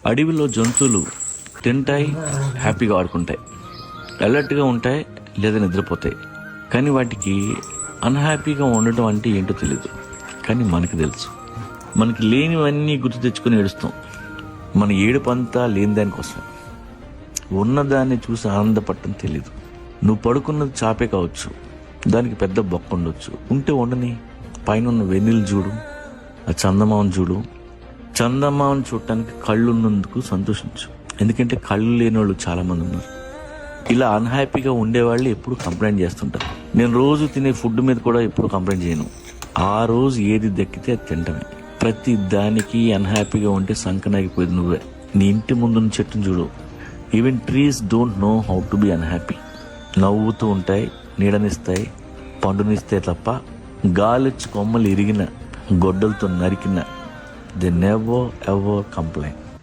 అడవిలో జంతువులు తింటాయి, హ్యాపీగా ఆడుకుంటాయి, అలర్ట్గా ఉంటాయి లేదా నిద్రపోతాయి. కానీ వాటికి అన్హ్యాపీగా ఉండటం అంటే ఏంటో తెలియదు. కానీ మనకు తెలుసు. మనకి లేనివన్నీ గుర్తు తెచ్చుకొని ఏడుస్తాం. మన ఏడుపంతా లేని దానికోసం. ఉన్నదాన్ని చూసి ఆనందపడటం తెలీదు. నువ్వు పడుకున్నది చాపే కావచ్చు, దానికి పెద్ద బొక్క ఉండొచ్చు. ఉంటే ఉండని. పైన ఉన్న వెన్నెలు చూడు, ఆ చందమామను చూడు. చందమామను చూడటానికి కళ్ళు ఉన్నందుకు సంతోషించు. ఎందుకంటే కళ్ళు లేని వాళ్ళు చాలా మంది ఉన్నారు. ఇలా అన్హ్యాపీగా ఉండేవాళ్ళు ఎప్పుడు కంప్లైంట్ చేస్తుంటారు. నేను రోజు తినే ఫుడ్ మీద కూడా ఎప్పుడు కంప్లైంట్ చేయను. ఆ రోజు ఏది దక్కితే అది తింటమే. ప్రతి దానికి అన్హ్యాపీగా ఉంటే సంకనాగిపోయేది నువ్వే. నీ ఇంటి ముందున్న చెట్టును చూడు. Even trees don't know how to be unhappy. నవ్వుతూ ఉంటాయి, నీడనిస్తాయి, పండునిస్తాయి తప్ప గాలిచ్చి కొమ్మలు ఇరిగిన, గొడ్డలతో నరికిన దే నెవర్ ఎవర్ కంప్లైంట్.